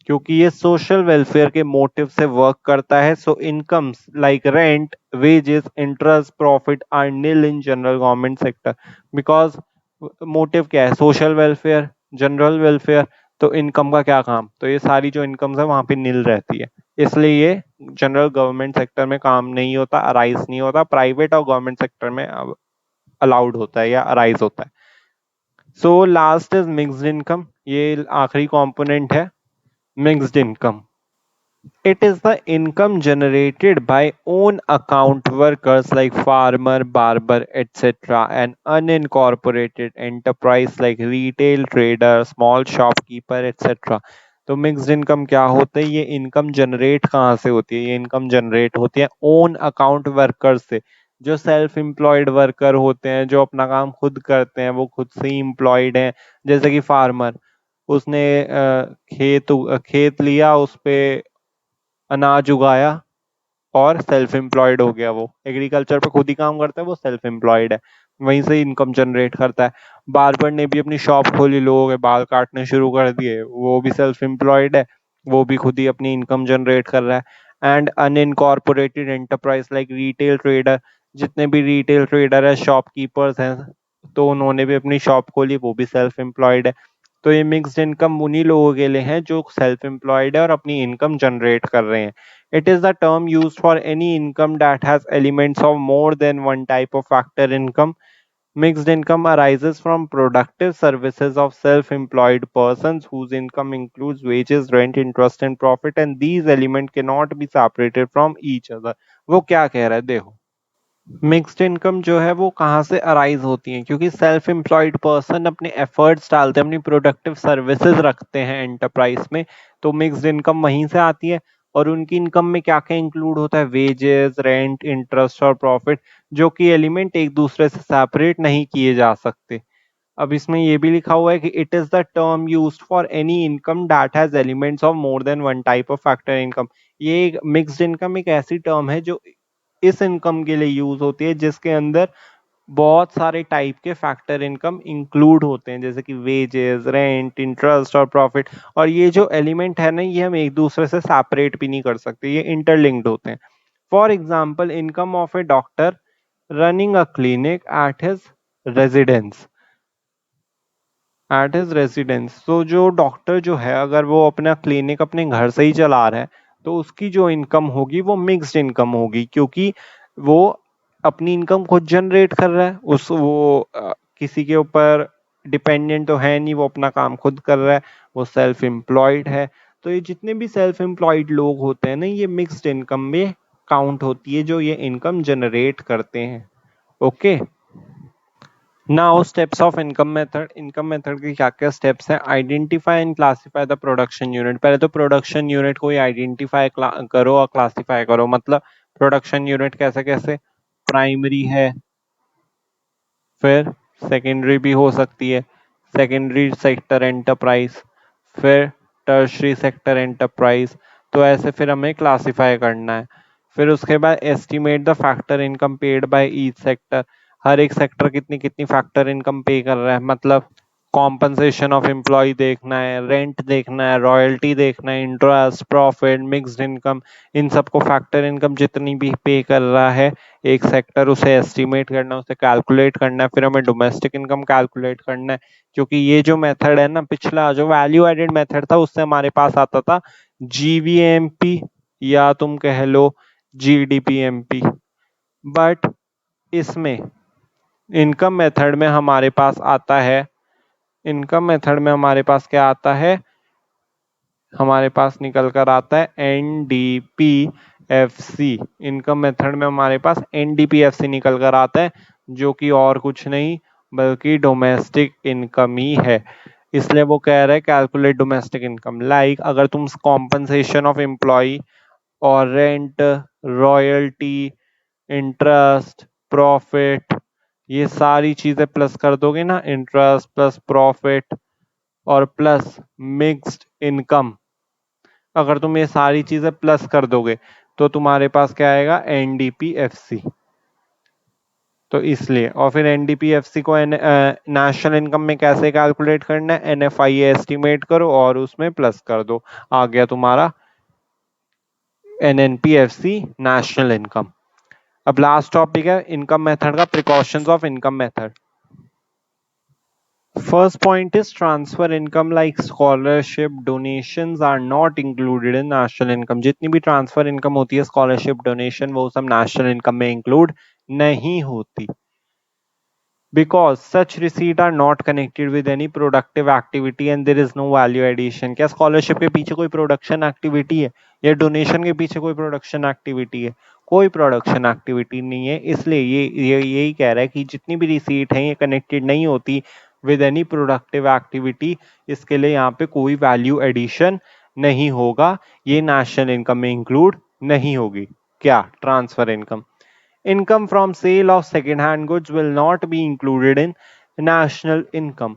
क्योंकि ये सोशल वेलफेयर के मोटिव से वर्क करता है। So incomes like rent, wages, interest, profit are nil in general government sector, because motive क्या है? Social welfare, general welfare. तो income का क्या काम? तो ये सारी जो इनकम्स है वहां पे नील रहती है, इसलिए ये जनरल गवर्नमेंट सेक्टर में काम नहीं होता, अराइज नहीं होता। प्राइवेट और गवर्नमेंट सेक्टर में अलाउड होता है या अराइज होता है। So last is mixed income, ये आखिरी कंपोनेंट है mixed income. It is the income generated by own account workers like farmer, barber, etc. and unincorporated enterprise like retail trader, small shopkeeper, etc. तो mixed income क्या होता है? ये income generate कहाँ से होती है? ये इनकम जनरेट होती है ओन अकाउंट वर्कर से। जो सेल्फ एम्प्लॉयड वर्कर होते हैं, जो अपना काम खुद करते हैं, वो खुद से ही एम्प्लॉयड हैं। जैसे कि फार्मर, उसने खेत लिया, उस पे अनाज उगाया और सेल्फ एम्प्लॉयड हो गया। वो एग्रीकल्चर पे खुद ही काम करता है, वो सेल्फ एम्प्लॉयड है, वहीं से इनकम जनरेट करता है। बार्बर ने भी अपनी शॉप खोली, लोगों के बाल काटने शुरू कर दिए, वो भी सेल्फ एम्प्लॉयड है, वो भी खुद ही अपनी इनकम जनरेट कर रहा है। And unincorporated enterprise like retail trader, जितने भी रिटेल ट्रेडर है, शॉपकीपर्स हैं, तो उन्होंने भी अपनी शॉप खोली, वो भी सेल्फ एम्प्लॉयड है। तो ये मिक्स्ड इनकम उन्हीं लोगों के लिए है जो सेल्फ एम्प्लॉयड है और अपनी इनकम जनरेट कर रहे हैं। It is the term used for any income that has elements of more than one type of factor income. Mixed income arises from productive services of self-employed persons whose income includes wages, rent, interest and profit, and these elements cannot be separated from each other. वो क्या कह रहा है देखो, mixed income जो है वो कहाँ से अराइज होती है? क्योंकि सेल्फ एम्प्लॉयड पर्सन अपने एफर्ट्स डालते हैं, अपनी प्रोडक्टिव सर्विसेज रखते हैं एंटरप्राइज में, तो मिक्स्ड इनकम वहीं से आती है। और उनकी इनकम में क्या क्या इंक्लूड होता है, वेजेस, रेंट, इंटरेस्ट और प्रॉफिट, जो कि एलिमेंट एक दूसरे से सेपरेट नहीं किए जा सकते। अब इसमें ये भी लिखा हुआ है कि it is the term used for any income that has elements of more than one type of factor income. ये एक मिक्स्ड इनकम एक ऐसी टर्म है जो इस इनकम के लिए यूज होती है जिसके अंदर बहुत सारे टाइप के फैक्टर इनकम इंक्लूड होते हैं, जैसे कि वेजेस, रेंट, इंटरेस्ट और प्रॉफिट। और ये जो एलिमेंट है ना, ये हम एक दूसरे से सेपरेट भी नहीं कर सकते, ये इंटरलिंक्ड होते हैं। For example, income of A doctor running a clinic at his residence. तो जो डॉक्टर जो है, अगर वो अपना क्लिनिक अपने घर से ही चला रहा है, तो उसकी जो इनकम होगी वो मिक्स्ड इनकम होगी, क्योंकि वो अपनी इनकम खुद जनरेट कर रहा है। किसी के ऊपर डिपेंडेंट तो है नहीं, वो अपना काम खुद कर रहा है, वो सेल्फ एम्प्लॉयड है। तो ये जितने भी सेल्फ एम्प्लॉयड लोग होते हैं ना, ये मिक्स्ड इनकम में काउंट होती है, जो ये इनकम जनरेट करते हैं। Okay, now steps of income method. Income method के क्या क्या स्टेप्स हैं? Identify and classify the production unit. पहले तो प्रोडक्शन यूनिट को आइडेंटिफाई करो और क्लासिफाई करो। मतलब प्रोडक्शन यूनिट कैसे कैसे? प्राइमरी है, फिर सेकेंडरी भी हो सकती है, सेकेंडरी सेक्टर एंटरप्राइज, फिर टर्शरी सेक्टर एंटरप्राइज। तो ऐसे फिर हमें क्लासिफाई करना है। फिर उसके बाद estimate the factor income paid by each sector. हर एक सेक्टर कितनी कितनी फैक्टर इनकम पे कर रहा है, मतलब कॉम्पनसेशन ऑफ एम्प्लॉय देखना है, रेंट देखना है, रॉयल्टी देखना है, इंटरेस्ट, प्रॉफिट, मिक्स्ड इनकम, इन सबको फैक्टर इनकम जितनी भी पे कर रहा है एक सेक्टर, उसे एस्टिमेट करना है, उसे कैलकुलेट करना है। फिर हमें डोमेस्टिक इनकम कैलकुलेट करना है, क्योंकि ये जो मेथड है ना, पिछला जो वैल्यू एडेड मेथड था, उससे हमारे पास आता था जीवीएमपी या तुम कह लो जीडीपीएमपी। बट इसमें इनकम मेथड में हमारे पास आता है, इनकम मेथड में हमारे पास क्या आता है? हमारे पास निकल कर आता है एनडीपीएफसी। इनकम मेथड में हमारे पास एनडीपीएफसी निकल कर आता है, जो कि और कुछ नहीं बल्कि डोमेस्टिक इनकम ही है। इसलिए वो कह रहे हैं कैलकुलेट डोमेस्टिक इनकम। लाइक अगर तुम कॉम्पनसेशन ऑफ एम्प्लॉय और रेंट, रॉयल्टी, इंटरेस्ट, प्रॉफिट, ये सारी चीजें प्लस कर दोगे ना, इंटरेस्ट प्लस प्रॉफिट और प्लस मिक्स्ड इनकम, अगर तुम ये सारी चीजें प्लस कर दोगे तो तुम्हारे पास क्या आएगा? एनडीपीएफसी। तो इसलिए, और फिर एनडीपीएफसी को नेशनल इनकम में कैसे कैलकुलेट करना है? एनएफआई एस्टिमेट करो और उसमें प्लस कर दो, आ गया तुम्हारा एनएनपीएफसी, नेशनल इनकम। अब लास्ट टॉपिक है इनकम मेथड का, precautions of income method. First point is transfer income like scholarship, donations are not included in national income. जितनी भी ट्रांसफर इनकम होती है, स्कॉलरशिप, डोनेशन, वो सब नेशनल इनकम में इंक्लूड नहीं होती, because such receipt are not connected with any productive activity and there is no value addition. क्या स्कॉलरशिप के पीछे कोई प्रोडक्शन एक्टिविटी है, या डोनेशन के पीछे कोई प्रोडक्शन एक्टिविटी है? कोई प्रोडक्शन एक्टिविटी नहीं है। इसलिए ये यही कह रहा है कि जितनी भी रिसीट है ये कनेक्टेड नहीं होती विद एनी प्रोडक्टिव एक्टिविटी, इसके लिए यहाँ पे कोई वैल्यू एडिशन नहीं होगा, ये नेशनल इनकम में इंक्लूड नहीं होगी। क्या? Transfer income. Income from sale of second hand goods will not be included in national income.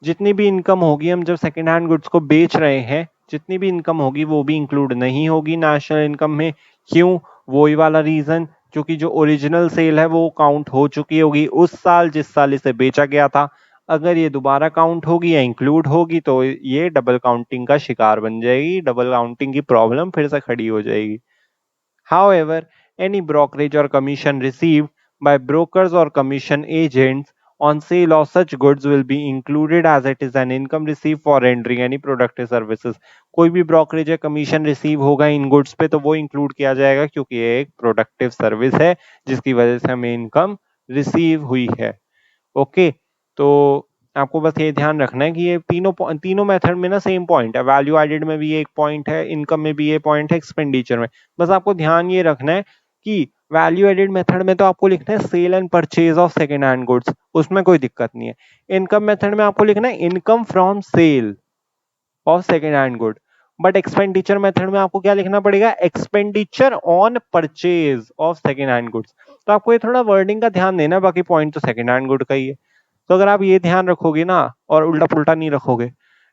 जितनी भी इनकम होगी, हम जब सेकेंड हैंड गुड्स को बेच रहे हैं, जितनी भी इनकम होगी वो भी इंक्लूड नहीं होगी नेशनल इनकम में। क्यों? वही वाला रीजन, क्योंकि जो ओरिजिनल सेल है वो काउंट हो चुकी होगी उस साल जिस साल इसे बेचा गया था। अगर ये दोबारा काउंट होगी या इंक्लूड होगी तो ये डबल काउंटिंग का शिकार बन जाएगी, डबल काउंटिंग की प्रॉब्लम फिर से खड़ी हो जाएगी। However, any brokerage or commission received by brokers or commission agents on sale of such goods will be included as it is an income received for rendering any product or services. कोई भी brokerage या commission receive होगा इन goods पे तो वो include किया जाएगा, क्योंकि ये एक प्रोडक्टिव सर्विस है जिसकी वजह से हमें इनकम रिसीव हुई है। ओके, तो आपको बस ये ध्यान रखना है कि ये तीनों मेथड में ना सेम पॉइंट है। वैल्यू एडेड में भी एक पॉइंट है, इनकम में भी ये पॉइंट है, एक्सपेंडिचर में। बस आपको ध्यान ये रखना है कि वैल्यू एडेड मेथड में तो आपको लिखना है sale and purchase of second hand goods, उसमें कोई दिक्कत नहीं है। इनकम मेथड में आपको लिखना है income from sale of second hand good, but expenditure method में आपको क्या लिखना पड़ेगा, expenditure on purchase of second hand goods. तो आपको ये थोड़ा वर्डिंग का ध्यान देना, बाकी पॉइंट तो सेकेंड हैंड गुड का ही है। तो अगर आप ये ध्यान रखोगे ना और उल्टा पुल्टा नहीं रखोगे,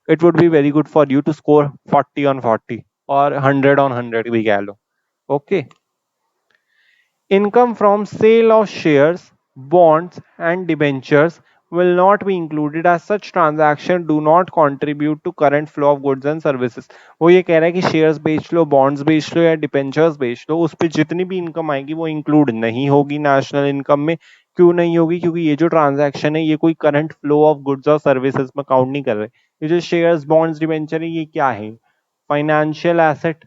it would be very good for you to score 40 on 40 और 100 on 100 भी कह लो। Okay, income from sale of shares, bonds and debentures will not be included as such transaction do not contribute to current flow of goods and services। वो ये कह रहा है कि शेयर्स बेच लो, बॉन्ड्स बेच लो या डिबेंचर्स बेच लो, उस पर जितनी भी इनकम आएगी वो इंक्लूड नहीं होगी नेशनल इनकम में। क्यों नहीं होगी? क्योंकि ये जो ट्रांजैक्शन है ये कोई करंट फ्लो ऑफ गुड्स और सर्विसेज में काउंट नहीं कर रहे। ये जो शेयर्स बॉन्ड्स डिबेंचर है ये क्या है? Financial asset.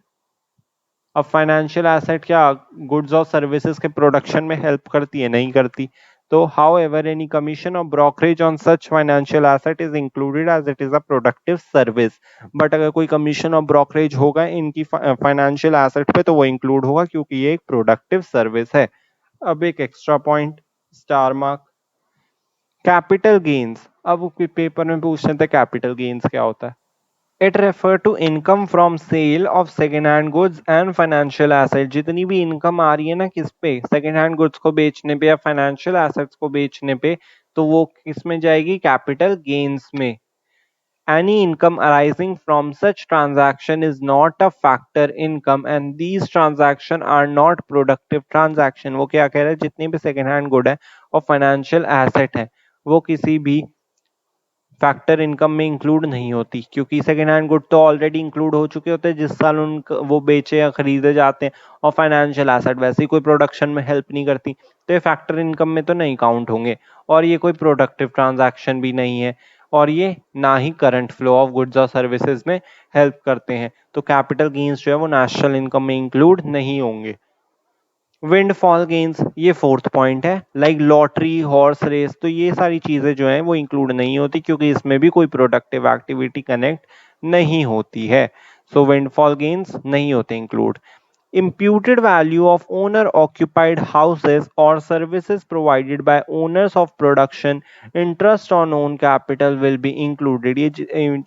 अब फाइनेंशियल एसेट क्या गुड्स और सर्विसेज के प्रोडक्शन में हेल्प करती है? नहीं करती। तो हाउ एवर एनी कमीशन और brokerage on such financial asset is included as it is a productive service. But अगर कोई कमीशन और ब्रोकरेज होगा इनकी फाइनेंशियल एसेट पे तो वो इंक्लूड होगा क्योंकि ये एक प्रोडक्टिव सर्विस है। अब एक extra point, star mark, capital gains. अब पेपर में पूछ रहे थे कैपिटल गेन्स क्या होता है। It refer to income from sale of second hand goods and financial asset. जितनी भी इनकम आ रही है ना किस पे, सेकेंड हैंड गुड्स को बेचने पे या फाइनेंशियल एसेट्स को बेचने पे, तो वो किस में जाएगी? कैपिटल गेन्स में। Any income arising from such transaction is not a factor income and these transaction are not productive transaction। वो क्या कह रहा है? जितनी भी सेकेंड हैंड गुड है और फाइनेंशियल एसेट है वो किसी भी फैक्टर इनकम में इंक्लूड नहीं होती, क्योंकि सेकेंड हैंड गुड तो ऑलरेडी इंक्लूड हो चुके होते हैं जिस साल उन वो बेचे या खरीदे जाते हैं, और फाइनेंशियल एसेट वैसे ही कोई प्रोडक्शन में हेल्प नहीं करती, तो ये फैक्टर इनकम में तो नहीं काउंट होंगे। और ये कोई प्रोडक्टिव ट्रांजैक्शन भी नहीं है और ये ना ही करंट फ्लो ऑफ गुड्स और सर्विसेज में हेल्प करते हैं, तो कैपिटल गेन्स जो है वो नेशनल इनकम में इंक्लूड नहीं होंगे। विंडफॉल गेन्स, ये फोर्थ पॉइंट है, लाइक लॉटरी, हॉर्स रेस, तो ये सारी चीजें जो हैं वो इंक्लूड नहीं होती क्योंकि इसमें भी कोई प्रोडक्टिव एक्टिविटी कनेक्ट नहीं होती है। सो विंडफॉल गेन्स नहीं होते include. imputed value of owner occupied houses or services provided by owners of production interest on own capital will be included। ये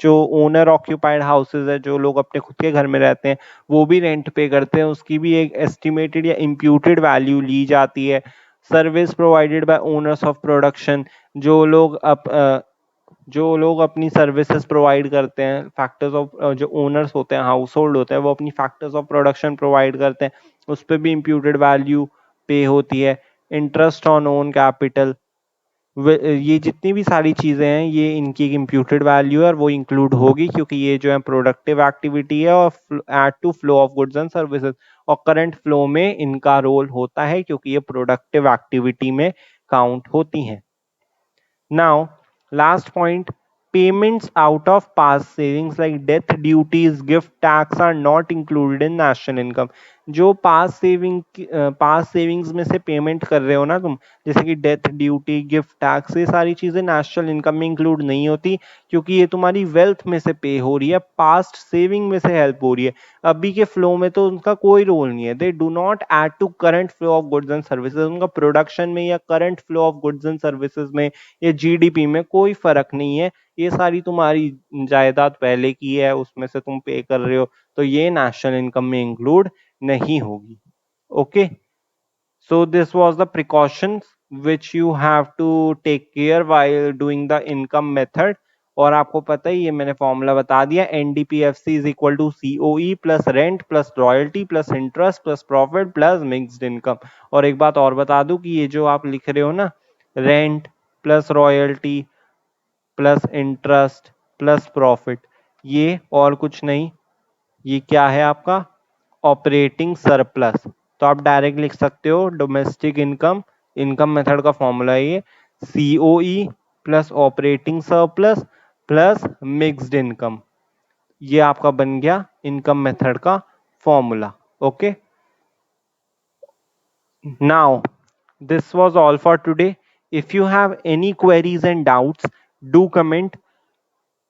जो ओनर ऑक्यूपाइड हाउसेज है, जो लोग अपने खुद के घर में रहते हैं वो भी रेंट पे करते हैं, उसकी भी एक एस्टिमेटेड या इम्प्यूटेड वैल्यू ली जाती है। Service provided by owners of production, जो लोग अपनी सर्विसेज प्रोवाइड करते हैं, फैक्टर्स ऑफ जो ओनर्स होते हैं, हाउस होल्ड होते हैं, वो अपनी फैक्टर्स ऑफ प्रोडक्शन प्रोवाइड करते हैं, उस पर भी इम्प्यूटेड वैल्यू पे होती है। इंटरेस्ट ऑन ओन कैपिटल, ये जितनी भी सारी चीजें हैं ये इनकी इम्प्यूटेड वैल्यू है और वो इंक्लूड होगी क्योंकि ये जो है प्रोडक्टिव एक्टिविटी है और add to flow of goods and services, और करंट फ्लो में इनका रोल होता है क्योंकि ये प्रोडक्टिव एक्टिविटी में काउंट होती हैं। Now, last point, payments out of past savings like death duties, gift tax are not included in national income। जो पास सेविंग्स में से पेमेंट कर रहे हो ना तुम, जैसे कि डेथ ड्यूटी, गिफ्ट टैक्स, ये सारी चीजें नेशनल इनकम में इंक्लूड नहीं होती क्योंकि ये तुम्हारी वेल्थ में से पे हो रही है, पास्ट सेविंग में से हेल्प हो रही है। अभी के फ्लो में तो उनका कोई रोल नहीं है, they do not add to current flow of goods and services. उनका प्रोडक्शन में या current flow of goods and services में या जीडीपी में कोई फर्क नहीं है। ये सारी तुम्हारी जायदाद पहले की है, उसमें से तुम पे कर रहे हो, तो ये नेशनल इनकम में इंक्लूड नहीं होगी। Okay, so this was the precautions which you have to take care while doing the income method। और आपको पता ही, ये मैंने फॉर्मूला बता दिया, NDPFC is equal to COE plus rent plus royalty plus interest plus profit plus mixed income. और एक बात और बता दूं कि ये जो आप लिख रहे हो ना, rent plus royalty plus interest plus profit, ये और कुछ नहीं, ये क्या है आपका ऑपरेटिंग सरप्लस। तो आप डायरेक्ट लिख सकते हो डोमेस्टिक इनकम, इनकम मेथड का फॉर्मूला है ये, COE plus operating surplus plus mixed income, ये आपका बन गया इनकम मेथड का formula. Okay, now this was all for today। if you have any queries and doubts, do comment।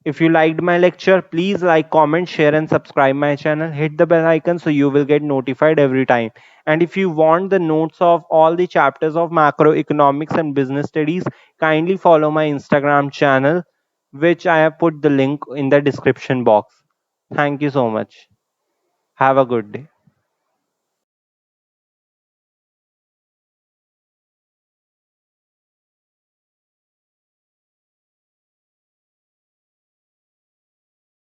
if you liked my lecture, please like, comment, share and subscribe my channel. Hit the bell icon so you will get notified every time. And if you want the notes of all the chapters of macroeconomics and business studies, kindly follow my Instagram channel, which I have put the link in the description box. Thank you so much. Have a good day.